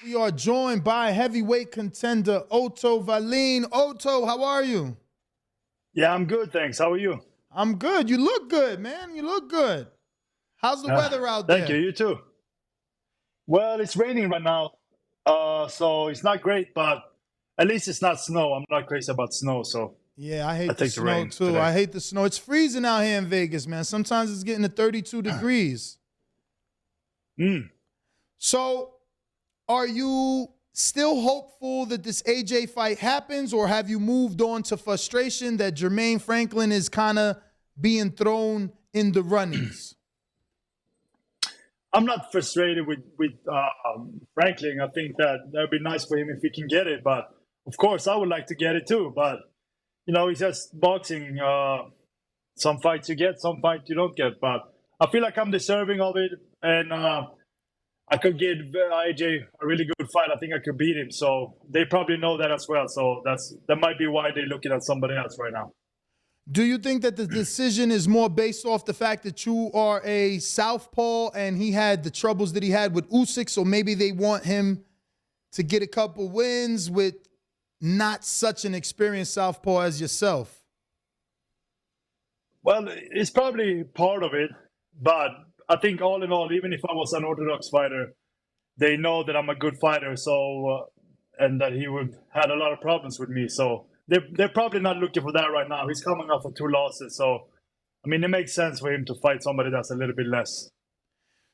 We are joined by heavyweight contender Otto Wallin. Otto, how are you? Yeah, I'm good, thanks. How are you? I'm good. You look good, man. You look good. How's the weather out there? Thank you. You too. Well, it's raining right now, so it's not great, but at least it's not snow. I'm not crazy about snow, so Yeah, I I hate the take the snow rain too. today. I hate the snow. It's freezing out here in Vegas, man. Sometimes it's getting to 32 degrees. Mm. So, are you still hopeful that this AJ fight happens, or have you moved on to frustration that Jermaine Franklin is kind of being thrown in the runnings? I'm not frustrated with Franklin. I think that would be nice for him if he can get it, but of course I would like to get it too. But it's just boxing. Some fights you get, some fights you don't get. But I feel like I'm deserving of it, and I could give AJ a really good fight. I think I could beat him. So they probably know that as well. So that might be why they're looking at somebody else right now. Do you think that the decision is more based off the fact that you are a southpaw and he had the troubles that he had with Usyk, so maybe they want him to get a couple wins with not such an experienced southpaw as yourself? Well, it's probably part of it, but I think all in all, even if I was an orthodox fighter, they know that I'm a good fighter. So and that he would had a lot of problems with me. So they're probably not looking for that right now. He's coming off of 2 losses, so I mean it makes sense for him to fight somebody that's a little bit less.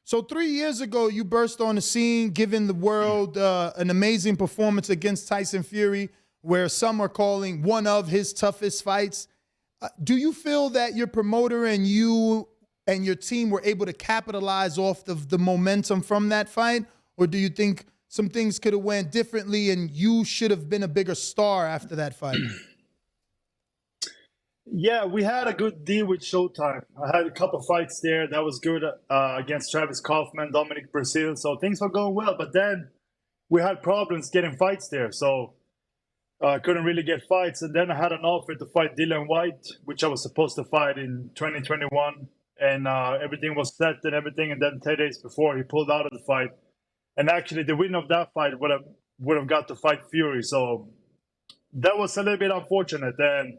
So 3 years ago, you burst on the scene, giving the world an amazing performance against Tyson Fury, where some are calling one of his toughest fights. Do you feel that your promoter and you and your team were able to capitalize off of the momentum from that fight? Or do you think some things could have went differently and you should have been a bigger star after that fight? Yeah, we had a good deal with Showtime. I had a couple fights there that was good against Travis Kaufman, Dominic Brazil, so things were going well. But then we had problems getting fights there, so I couldn't really get fights. And then I had an offer to fight Dylan White, which I was supposed to fight in 2021, and everything was set and everything. And then 10 days before, he pulled out of the fight. And actually, the winner of that fight would have got to fight Fury. So that was a little bit unfortunate. And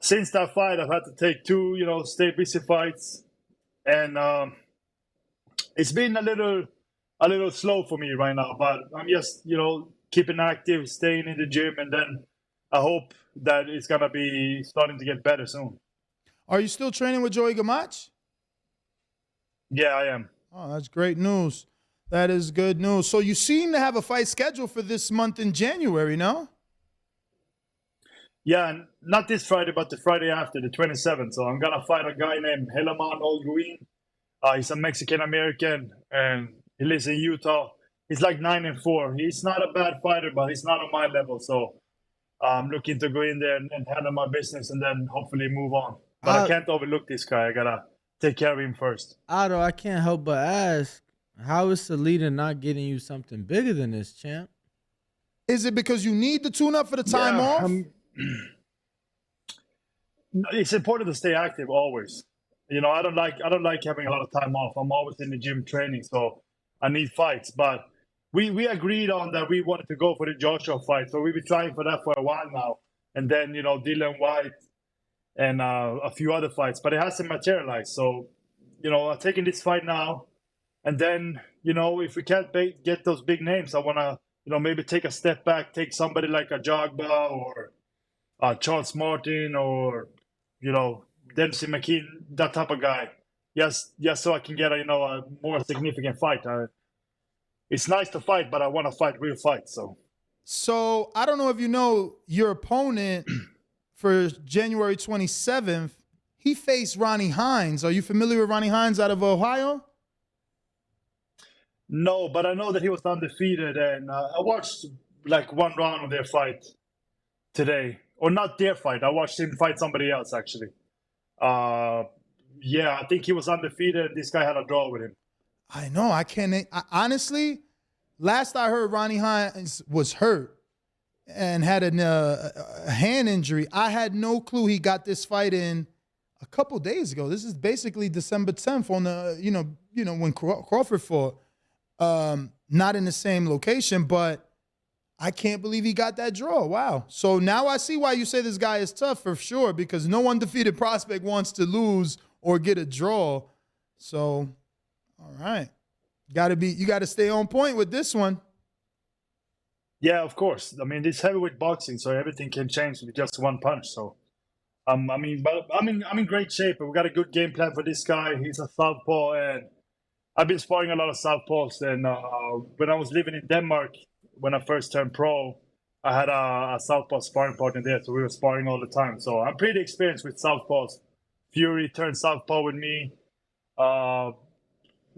since that fight, I've had to take 2, stay busy fights, and it's been a little slow for me right now. But I'm just, keeping active, staying in the gym, and then I hope that it's gonna be starting to get better soon. Are you still training with Joey Gamach? Yeah, I am. Oh, that's great news. That is good news. So you seem to have a fight scheduled for this month in January, no? Yeah, not this Friday, but the Friday after, the 27th. So I'm gonna fight a guy named Helaman Olguin. He's a Mexican-American, and he lives in Utah. He's like 9-4. He's not a bad fighter, but he's not on my level. So I'm looking to go in there and handle my business and then hopefully move on. But I can't overlook this guy. I gotta take care of him first. Otto, I can't help but ask, how is Salita not getting you something bigger than this, champ? Is it because you need the tune-up for the time off? It's important to stay active always. I don't like having a lot of time off. I'm always in the gym training, so I need fights. But we agreed on that we wanted to go for the Joshua fight, so we've been trying for that for a while now. And then Dylan White and a few other fights, but it hasn't materialized. So I'm taking this fight now, and then if we can't get those big names, I want to maybe take a step back, take somebody like a Jagba or Charles Martin or Dempsey McKean, that type of guy. Yes, so I can get a more significant fight. It's nice to fight, but I want to fight real fights. So I don't know if you know your opponent for January 27th. He faced Ronnie Hines. Are you familiar with Ronnie Hines out of Ohio? No, but I know that he was undefeated, and I watched like one round of their fight today. Or not their fight. I watched him fight somebody else, actually. Yeah, I think he was undefeated. This guy had a draw with him. I know. Honestly, last I heard, Ronnie Hines was hurt and had a hand injury. I had no clue he got this fight in a couple days ago. This is basically December 10th on the, when Crawford fought. not in the same location, but I can't believe he got that draw. Wow. So now I see why you say this guy is tough for sure, because no undefeated prospect wants to lose or get a draw. So, all right. You got to stay on point with this one. Yeah, of course. I mean, it's heavyweight boxing, so everything can change with just one punch. So, but I'm in great shape. We got a good game plan for this guy. He's a southpaw, and I've been sparring a lot of southpaws. And when I was living in Denmark, when I first turned pro, I had a southpaw sparring partner there, so we were sparring all the time. So I'm pretty experienced with southpaws. Fury turned southpaw with me.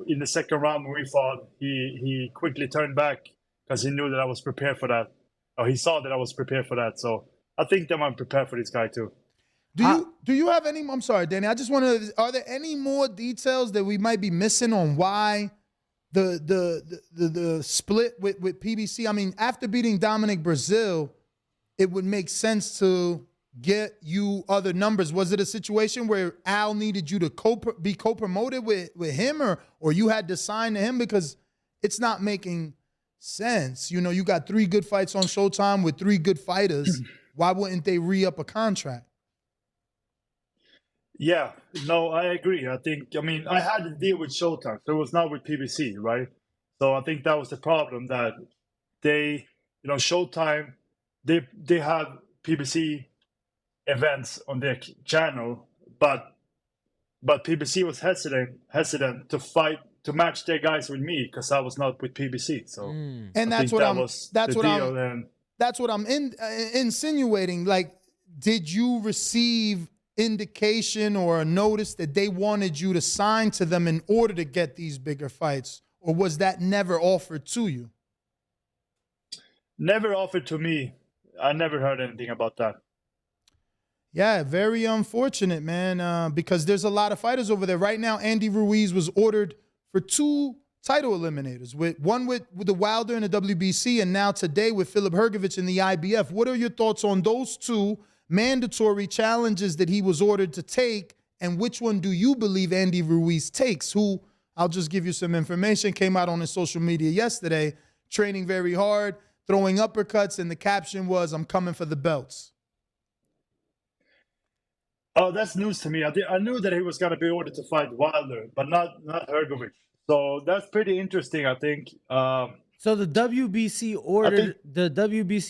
In the second round when we fought, he quickly turned back because he knew that I was prepared for that. Or he saw that I was prepared for that. So I think that I'm prepared for this guy too. Do you have any? I'm sorry, Danny. I just want to. Are there any more details that we might be missing on why the split with PBC? I mean, after beating Dominic Brazil, it would make sense to get you other numbers. Was it a situation where Al needed you to be co-promoted with him, or you had to sign to him? Because it's not making sense. You know, you got 3 good fights on Showtime with 3 good fighters. Why wouldn't they re-up a contract? Yeah, no, I agree. I mean, I had to deal with Showtime, so it was not with PBC, right? So I think that was the problem, that they, Showtime, they have PBC events on their channel, but PBC was hesitant to match their guys with me because I was not with PBC. So and that's what I'm insinuating. Like, did you receive indication or a notice that they wanted you to sign to them in order to get these bigger fights, or was that never offered to you? Never offered to me. I never heard anything about that. Yeah, very unfortunate, man, because there's a lot of fighters over there. Right now, Andy Ruiz was ordered for 2 title eliminators, one with the Wilder in the WBC, and now today with Filip Hrgović in the IBF. What are your thoughts on those 2 mandatory challenges that he was ordered to take, and which one do you believe Andy Ruiz takes? Who, I'll just give you some information, came out on his social media yesterday, training very hard, throwing uppercuts, and the caption was, "I'm coming for the belts." Oh, that's news to me. I knew that he was going to be ordered to fight Wilder, but not Hrgović. So that's pretty interesting, I think. So the WBC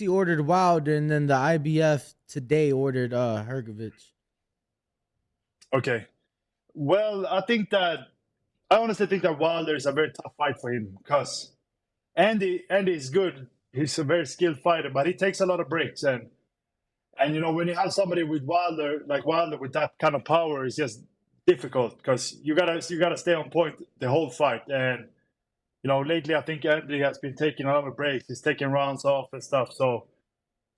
ordered Wilder, and then the IBF today ordered Hrgović. Okay. Well, I honestly think that Wilder is a very tough fight for him, because Andy is good. He's a very skilled fighter, but he takes a lot of breaks, and when you have somebody with Wilder with that kind of power, it's just difficult because you gotta stay on point the whole fight. And lately I think Andy has been taking a lot of breaks. He's taking rounds off and stuff. So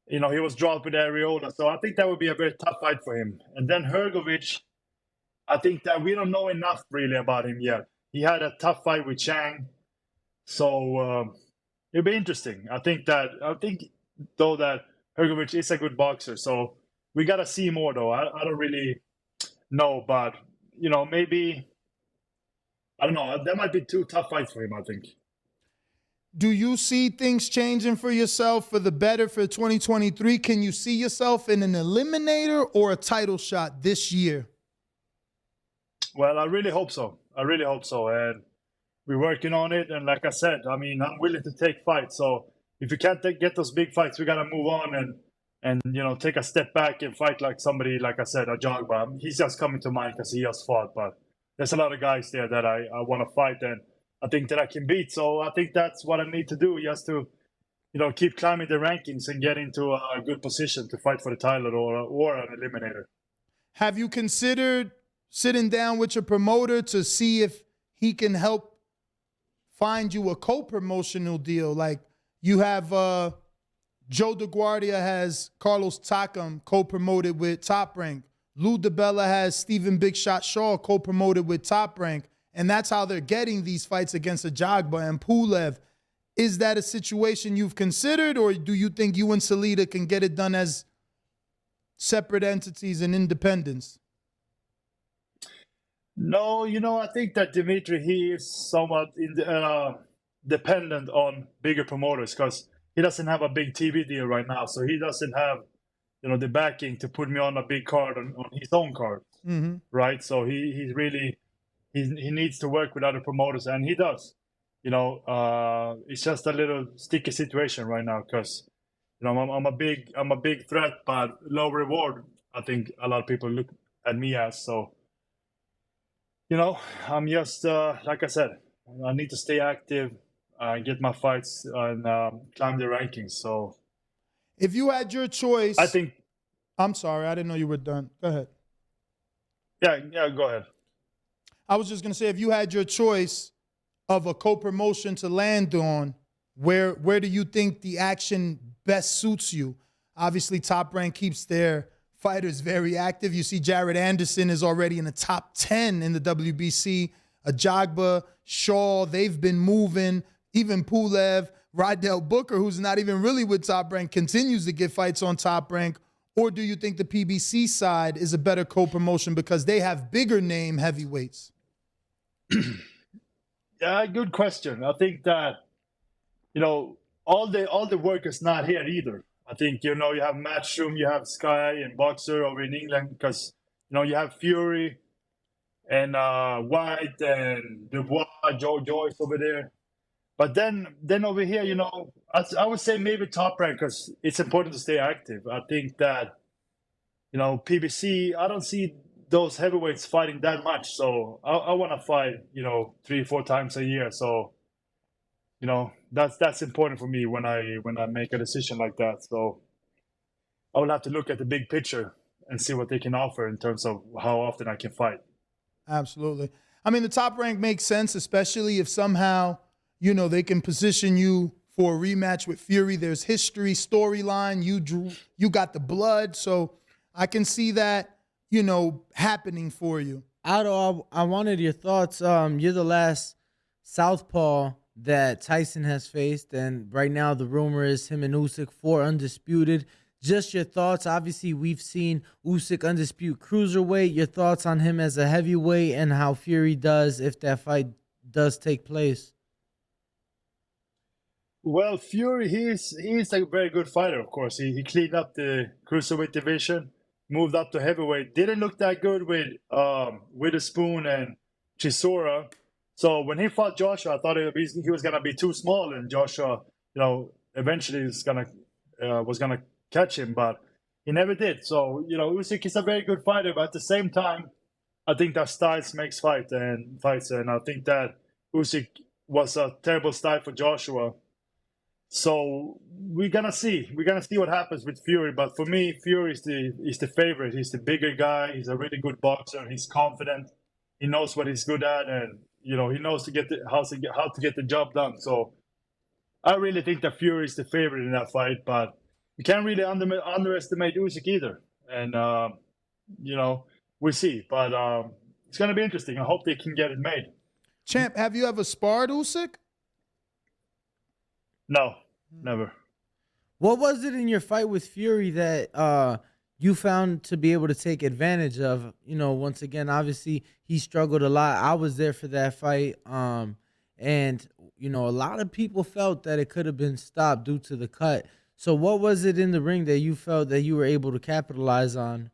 he was dropped with Ariola. So I think that would be a very tough fight for him. And then Hrgović, I think that we don't know enough really about him yet. He had a tough fight with Chang, so it'll be interesting. I think though that Hrgović is a good boxer, so we gotta see more though. I don't really know, but maybe, I don't know. That might be 2 tough fights for him, I think. Do you see things changing for yourself for the better for 2023? Can you see yourself in an eliminator or a title shot this year? Well, I really hope so. And we're working on it. And like I said, I mean, I'm willing to take fights. So if you can't get those big fights, we got to move on and take a step back and fight like somebody, like I said, a Jogba. He's just coming to mind because he has fought. But there's a lot of guys there that I want to fight, and I think that I can beat. So I think that's what I need to do, just to keep climbing the rankings and get into a good position to fight for the title or an eliminator. Have you considered sitting down with your promoter to see if he can help find you a co-promotional deal? Like, you have Joe DeGuardia has Carlos Takam co-promoted with Top Rank. Lou DiBella has Stephen Big Shot Shaw co-promoted with Top Rank. And that's how they're getting these fights against Ajagba and Pulev. Is that a situation you've considered, or do you think you and Salita can get it done as separate entities and independents? No, I think that Dimitri, he is somewhat dependent on bigger promoters because he doesn't have a big TV deal right now. So he doesn't have, the backing to put me on a big card on his own card, right? So he needs to work with other promoters, and he does. It's just a little sticky situation right now because, I'm a big threat, but low reward. I think a lot of people look at me as. So, I'm just like I said, I need to stay active, get my fights, and climb the rankings. So, if you had your choice, I think. I'm sorry, I didn't know you were done. Go ahead. Yeah, go ahead. I was just gonna say, if you had your choice of a co-promotion to land on, where do you think the action best suits you? Obviously, Top Rank keeps their fighters very active. You see Jared Anderson is already in the top 10 in the WBC. Ajagba, Shaw, they've been moving. Even Pulev, Rydell Booker, who's not even really with Top Rank, continues to get fights on Top Rank. Or do you think the PBC side is a better co-promotion because they have bigger name heavyweights? Yeah, good question. I think that, all the work is not here either. I think, you have Matchroom, you have Sky and Boxer over in England because, you have Fury and White and Dubois, Joe Joyce over there. But then over here, I would say maybe Top Rank because it's important to stay active. I think that, PBC, I don't see those heavyweights fighting that much. So I want to fight, 3-4 times a year. So, that's important for me when I make a decision like that. So I will have to look at the big picture and see what they can offer in terms of how often I can fight. Absolutely. I mean, the Top Rank makes sense, especially if somehow, they can position you for a rematch with Fury. There's history, storyline. You got the blood. So I can see that, happening for you. Otto, I wanted your thoughts. You're the last southpaw that Tyson has faced, and right now the rumor is him and Usyk 4 undisputed. Just your thoughts. Obviously, we've seen Usyk undispute cruiserweight. Your thoughts on him as a heavyweight and how Fury does if that fight does take place. Well, Fury, he's a very good fighter, of course. He cleaned up the cruiserweight division, moved up to heavyweight. Didn't look that good with a spoon and Chisora. So when he fought Joshua, I thought he was gonna be too small, and Joshua, eventually was gonna catch him, but he never did. So Usyk is a very good fighter, but at the same time, I think that styles makes fights, and I think that Usyk was a terrible style for Joshua. So we're gonna see what happens with Fury. But for me, Fury is the favorite. He's the bigger guy. He's a really good boxer. He's confident. He knows what he's good at, and he knows how to get the job done. So I really think that Fury is the favorite in that fight. But you can't really underestimate Usyk either. And we'll see. But it's gonna be interesting. I hope they can get it made. Champ, have you ever sparred Usyk? No, never. What was it in your fight with Fury that you found to be able to take advantage of? Once again, obviously he struggled a lot. I was there for that fight. And a lot of people felt that it could have been stopped due to the cut. So what was it in the ring that you felt that you were able to capitalize on?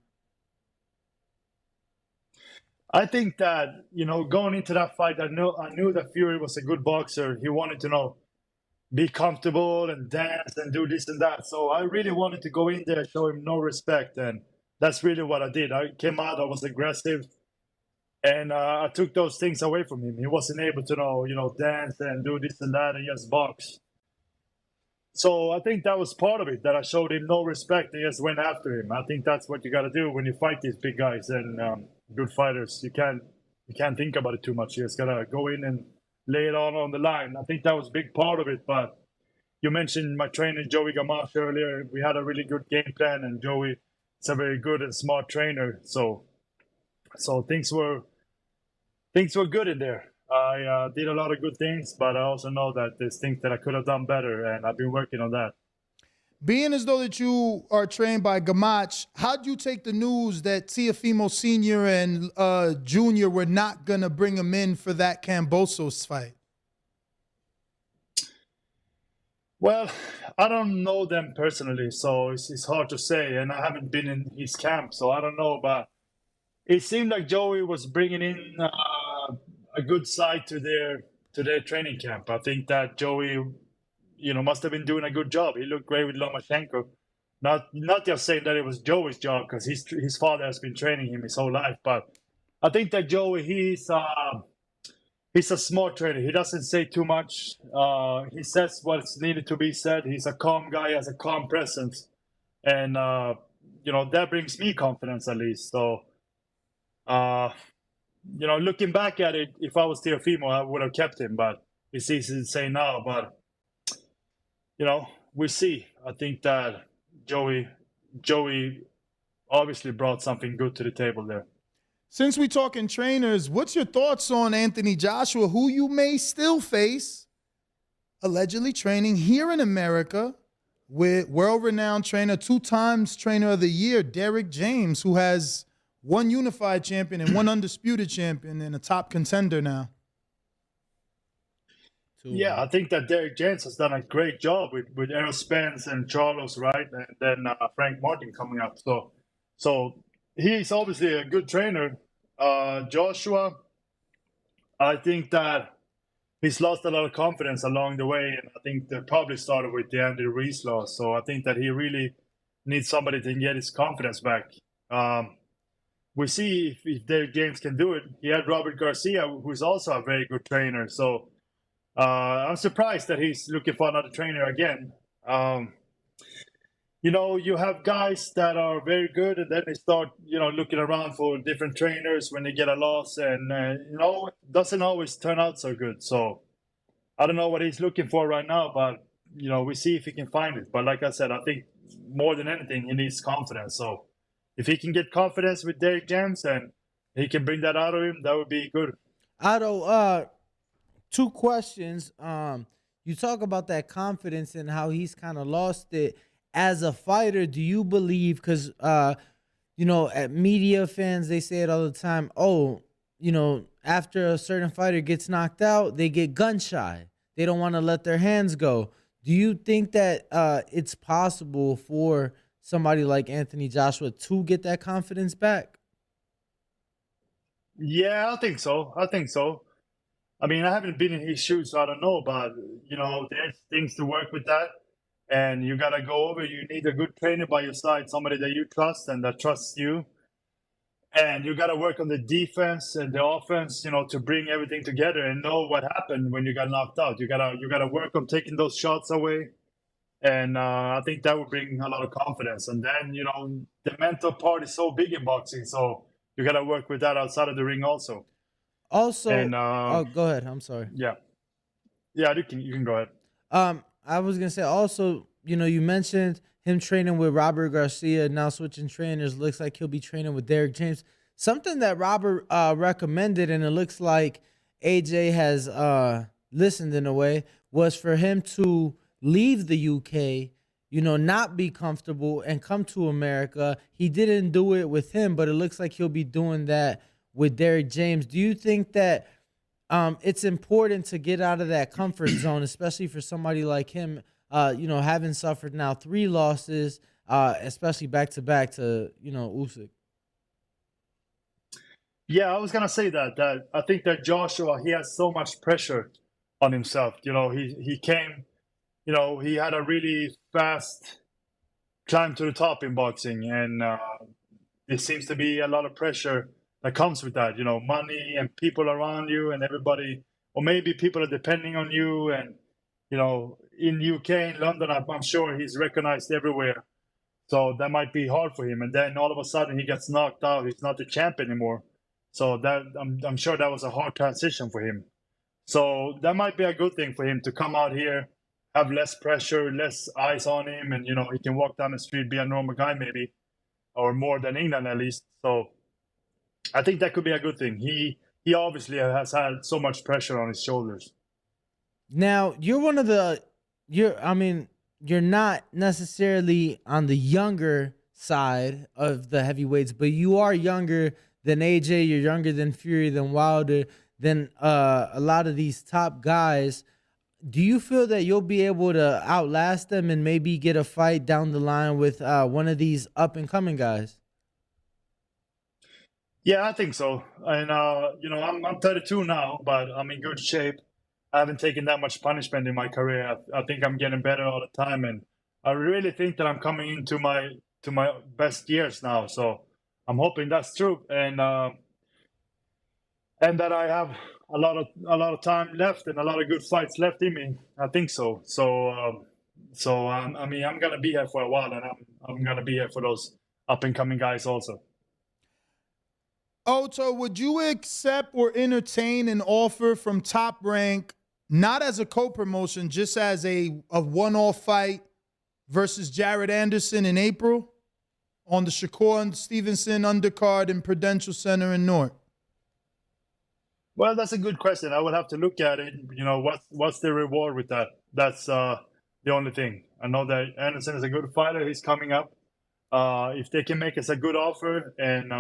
I think that, going into that fight, I knew that Fury was a good boxer. He wanted to be comfortable and dance and do this and that. So I really wanted to go in there, show him no respect. And that's really what I did. I came out, I was aggressive, and I took those things away from him. He wasn't able to, dance and do this and that and just box. So I think that was part of it, that I showed him no respect and just went after him. I think that's what you got to do when you fight these big guys and good fighters. You can't think about it too much. You just got to go in and lay it on the line. I think that was a big part of it. But you mentioned my trainer, Joey Gamache, earlier. We had a really good game plan, and Joey is a very good and smart trainer. So things were good in there. I did a lot of good things, but I also know that there's things that I could have done better, and I've been working on that. Being as though that you are trained by Gamache, how'd you take the news that Teofimo Sr. and Jr. were not going to bring him in for that Cambosos fight? Well, I don't know them personally, so it's hard to say, and I haven't been in his camp, so I don't know. But it seemed like Joey was bringing in a good side to their training camp. I think that Joey, must have been doing a good job. He looked great with Lomachenko. Not just saying that it was Joey's job because his father has been training him his whole life, but I think that Joey he's a smart trainer. He doesn't say too much. He says what's needed to be said. He's a calm guy, has a calm presence, and that brings me confidence at least. So, looking back at it, if I was Teofimo, I would have kept him. But it's easy to say now. But we see. I think that Joey obviously brought something good to the table there. Since we're talking trainers, what's your thoughts on Anthony Joshua, who you may still face, allegedly training here in America with world-renowned trainer, 2 times trainer of the year, Derek James, who has 1 unified champion and 1 undisputed champion and a top contender now? Yeah, I think that Derek James has done a great job with Errol Spence and Charlos, right? And then Frank Martin coming up. So he's obviously a good trainer. Joshua, I think that he's lost a lot of confidence along the way, and I think that probably started with the Andy Ruiz loss. So I think that he really needs somebody to get his confidence back. We see if Derek James can do it. He had Robert Garcia, who's also a very good trainer. So I'm surprised that he's looking for another trainer again. You have guys that are very good, and then they start, looking around for different trainers when they get a loss, and it doesn't always turn out so good. So I don't know what he's looking for right now, but we see if he can find it. But like I said, I think more than anything, he needs confidence. So if he can get confidence with Derek James and he can bring that out of him, that would be good. Otto, 2 questions. You talk about that confidence and how he's kind of lost it. As a fighter, do you believe, because, at media fans, they say it all the time, after a certain fighter gets knocked out, they get gun shy. They don't want to let their hands go. Do you think that it's possible for somebody like Anthony Joshua to get that confidence back? Yeah, I think so. I mean, I haven't been in his shoes, so I don't know, but, there's things to work with that. And you got to go over. You need a good trainer by your side, somebody that you trust and that trusts you. And you got to work on the defense and the offense, to bring everything together and know what happened when you got knocked out. You gotta work on taking those shots away. And I think that would bring a lot of confidence. And then, the mental part is so big in boxing. So you got to work with that outside of the ring also. Also, And, go ahead. I'm sorry. Yeah, you can go ahead. I was going to say also, you mentioned him training with Robert Garcia, now switching trainers. Looks like he'll be training with Derek James. Something that Robert recommended, and it looks like AJ has listened in a way, was for him to leave the UK, not be comfortable and come to America. He didn't do it with him, but it looks like he'll be doing that with Derek James. Do you think that it's important to get out of that comfort zone, especially for somebody like him, having suffered now 3 losses, especially back-to-back to Usyk? Yeah, I was gonna say that I think that Joshua, he has so much pressure on himself. He came, he had a really fast climb to the top in boxing, and there seems to be a lot of pressure that comes with that. Money and people around you and everybody, or maybe people are depending on you. And in UK, in London, I'm sure he's recognized everywhere. So that might be hard for him. And then all of a sudden he gets knocked out. He's not the champ anymore. So that I'm sure that was a hard transition for him. So that might be a good thing for him to come out here, have less pressure, less eyes on him, and he can walk down the street, be a normal guy maybe, or more than England at least. So I think that could be a good thing. He obviously has had so much pressure on his shoulders. Now, you're not necessarily on the younger side of the heavyweights, but you are younger than AJ, you're younger than Fury, than Wilder, than a lot of these top guys. Do you feel that you'll be able to outlast them and maybe get a fight down the line with one of these up and coming guys? Yeah, I think so. And I'm 32 now, but I'm in good shape. I haven't taken that much punishment in my career. I think I'm getting better all the time, and I really think that I'm coming into my best years now. So I'm hoping that's true, and that I have a lot of time left and a lot of good fights left in me. I think so. I mean, I'm gonna be here for a while, and I'm gonna be here for those up and coming guys also. Otto, would you accept or entertain an offer from Top Rank, not as a co-promotion, just as a one-off fight versus Jared Anderson in April on the Shakur and Stevenson undercard in Prudential Center in Newark? Well, that's a good question. I would have to look at it. You know, what's the reward with that? That's the only thing. I know that Anderson is a good fighter. He's coming up. If they can make us a good offer, and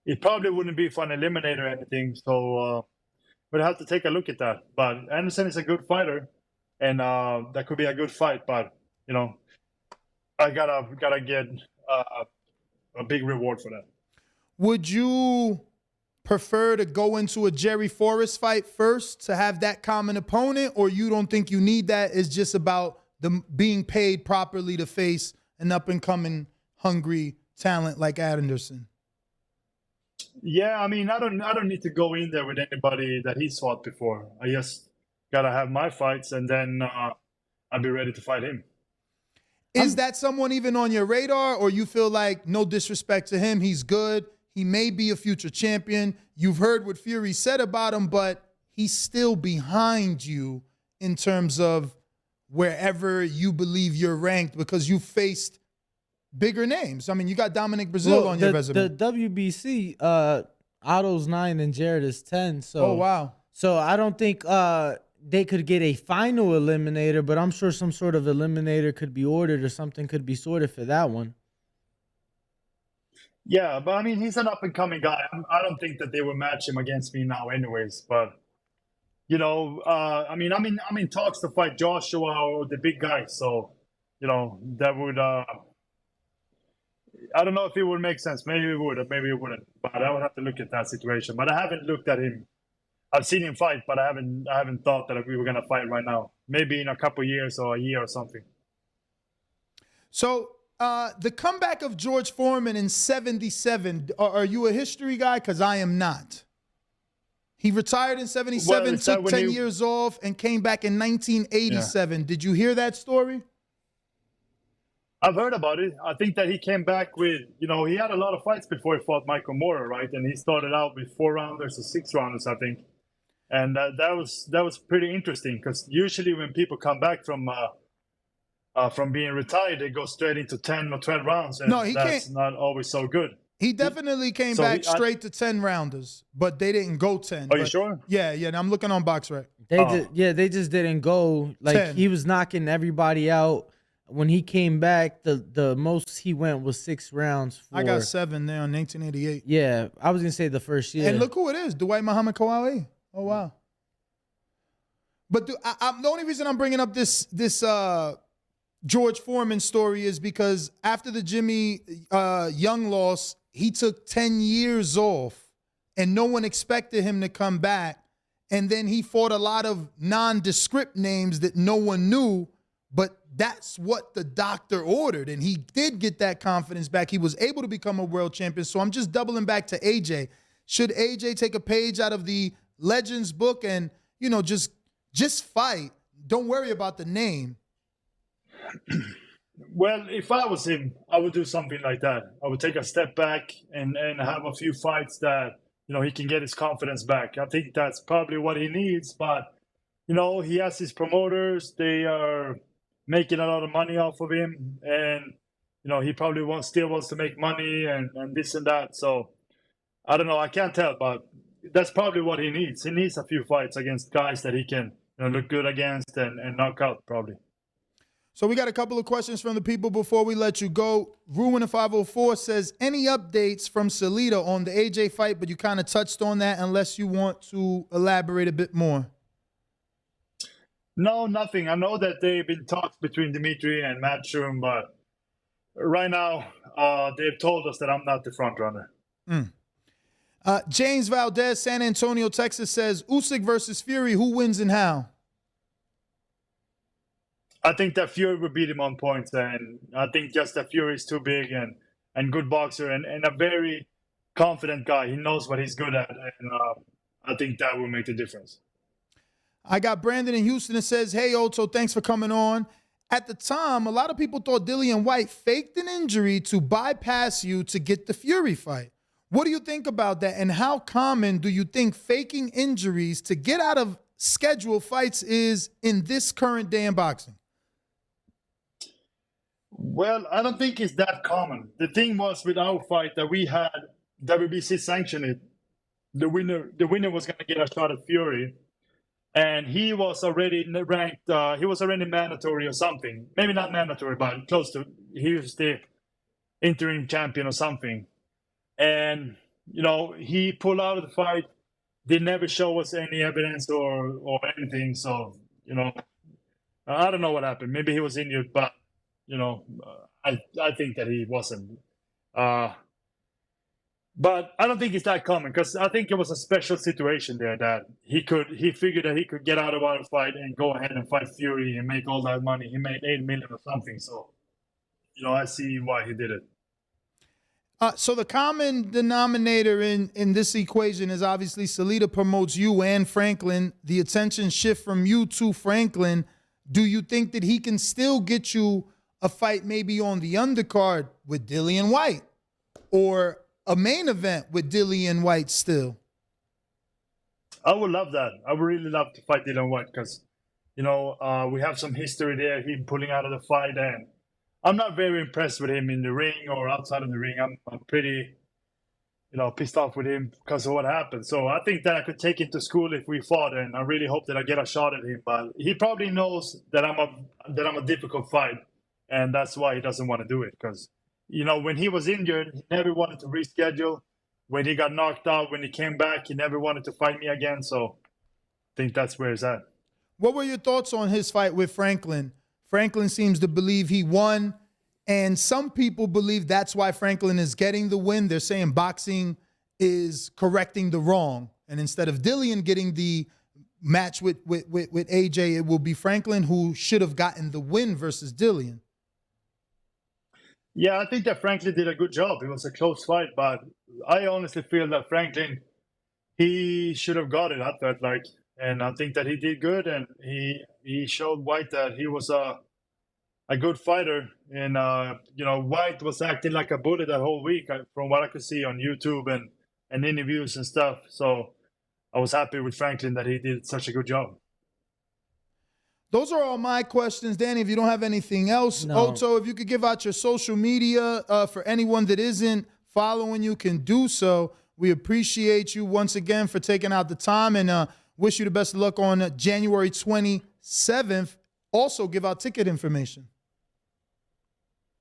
it probably wouldn't be for an eliminator or anything. So we'd have to take a look at that. But Anderson is a good fighter, and that could be a good fight. But I gotta get a big reward for that. Would you prefer to go into a Jerry Forrest fight first to have that common opponent, or you don't think you need that? It's just about them being paid properly to face an up-and-coming hungry talent like Anderson? Yeah, I mean, I don't need to go in there with anybody that he's fought before. I just gotta have my fights, and then I'll be ready to fight him. Is that someone even on your radar, or you feel like, no disrespect to him, he's good, he may be a future champion, you've heard what Fury said about him, but he's still behind you in terms of wherever you believe you're ranked because you faced bigger names? I mean, you got Dominic Brazil on your resume. The WBC, Otto's 9 and Jared is 10. So, oh, wow. So I don't think they could get a final eliminator, but I'm sure some sort of eliminator could be ordered or something could be sorted for that one. Yeah, but I mean, he's an up-and-coming guy. I don't think that they will match him against me now anyways. But, I mean, I'm in talks to fight Joshua or the big guys. So, that would I don't know if it would make sense. Maybe it would, or maybe it wouldn't. But I would have to look at that situation. But I haven't looked at him. I've seen him fight, but I haven't thought that we were gonna fight right now. Maybe in a couple of years or a year or something. So the comeback of George Foreman in '77. Are you a history guy? Because I am not. He retired in '77, took 10 years off, and came back in 1987. Yeah. Did you hear that story? I've heard about it. I think that he came back with, he had a lot of fights before he fought Michael Moorer, right? And he started out with 4-rounders or 6-rounders, I think. And that was pretty interesting because usually when people come back from being retired, they go straight into 10 or 12 rounds, and that's not always so good. He definitely came back straight to 10 rounders, but they didn't go 10. Are you sure? Yeah. I'm looking on BoxRec. They just didn't go. Like 10. He was knocking everybody out. When he came back, the most he went was 6 rounds. I got 7 there in 1988. Yeah, I was gonna say the first year. And look who it is, Dwight Muhammad Kouali. Oh wow. But the only reason I'm bringing up this George Foreman story is because after the Jimmy Young loss, he took 10 years off, and no one expected him to come back. And then he fought a lot of nondescript names that no one knew. But that's what the doctor ordered, and he did get that confidence back. He was able to become a world champion. So I'm just doubling back to AJ. Should AJ take a page out of the Legends book and, just fight? Don't worry about the name. Well, if I was him, I would do something like that. I would take a step back and have a few fights that, he can get his confidence back. I think that's probably what he needs. But, he has his promoters. They are making a lot of money off of him, and he probably still wants to make money and this and that. So I don't know, I can't tell, but that's probably what he needs. He needs a few fights against guys that he can look good against and knock out probably. So we got a couple of questions from the people before we let you go. Ruin 504 says, any updates from Salita on the AJ fight? But you kind of touched on that, unless you want to elaborate a bit more. No, nothing. I know that they've been talks between Dimitri and Matchroom, but right now they've told us that I'm not the front runner. James Valdez, San Antonio, Texas says, Usyk versus Fury, who wins and how? I think that Fury will beat him on points, and I think just that Fury is too big and good boxer and a very confident guy. He knows what he's good at, and I think that will make the difference. I got Brandon in Houston that says, hey, Otto, thanks for coming on. At the time, a lot of people thought Dillian Whyte faked an injury to bypass you to get the Fury fight. What do you think about that, and how common do you think faking injuries to get out of scheduled fights is in this current day in boxing? Well, I don't think it's that common. The thing was with our fight that we had WBC sanctioned it. The winner was going to get a shot at Fury, and he was already ranked. He was already mandatory or something. Maybe not mandatory, but close to. He was the interim champion or something. And he pulled out of the fight. They never show us any evidence or anything. So I don't know what happened. Maybe he was injured, but I think that he wasn't. But I don't think it's that common, because I think it was a special situation there that he figured that he could get out of our fight and go ahead and fight Fury and make all that money. He made $8 million or something. So, I see why he did it. So the common denominator in this equation is obviously Salita promotes you and Franklin. The attention shift from you to Franklin. Do you think that he can still get you a fight maybe on the undercard with Dillian Whyte, or a main event with Dillian Whyte still? I would love that. I would really love to fight Dillian Whyte, because, we have some history there, him pulling out of the fight, and I'm not very impressed with him in the ring or outside of the ring. I'm pretty, pissed off with him because of what happened. So I think that I could take him to school if we fought, and I really hope that I get a shot at him. But he probably knows that I'm a difficult fight, and that's why he doesn't want to do it. Because when he was injured, he never wanted to reschedule. When he got knocked out, when he came back, he never wanted to fight me again. So I think that's where it's at. What were your thoughts on his fight with Franklin? Franklin seems to believe he won, and some people believe that's why Franklin is getting the win. They're saying boxing is correcting the wrong, and instead of Dillian getting the match with AJ, it will be Franklin who should have gotten the win versus Dillian. Yeah, I think that Franklin did a good job. It was a close fight, but I honestly feel that Franklin, he should have got it, I felt like. And I think that he did good, and he showed Whyte that he was a good fighter. And, Whyte was acting like a bully that whole week, from what I could see on YouTube and interviews and stuff. So I was happy with Franklin that he did such a good job. Those are all my questions. Danny, if you don't have anything else, No. Otto, if you could give out your social media for anyone that isn't following you can do so. We appreciate you once again for taking out the time, and wish you the best of luck on January 27th. Also, give out ticket information.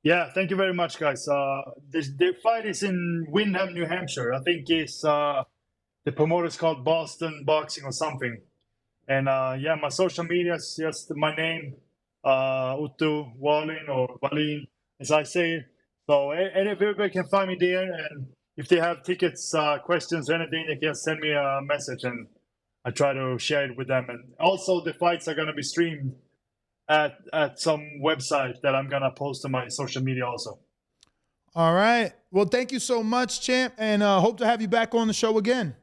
Yeah, thank you very much, guys. The fight is in Windham, New Hampshire. I think it's the promoter's called Boston Boxing or something. And my social media is just my name, Otto Wallin or Wallin, as I say it. So everybody can find me there, and if they have tickets, questions, or anything, they can send me a message, and I try to share it with them. And also, the fights are going to be streamed at some website that I'm going to post on my social media also. All right. Well, thank you so much, champ, and hope to have you back on the show again.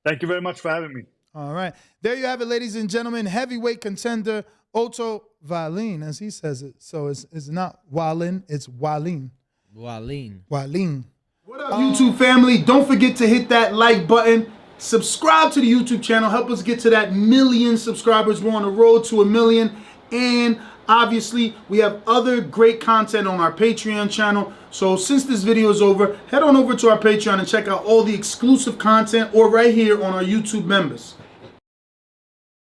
Thank you very much for having me. All right. There you have it, ladies and gentlemen. Heavyweight contender Otto Wallin, as he says it. So it's not Wallin, it's Wallin. Wallin. Wallin. What up, YouTube family? Don't forget to hit that like button. Subscribe to the YouTube channel. Help us get to that 1 million subscribers. We're on the road to 1 million. And obviously, we have other great content on our Patreon channel. So since this video is over, head on over to our Patreon and check out all the exclusive content, or right here on our YouTube members.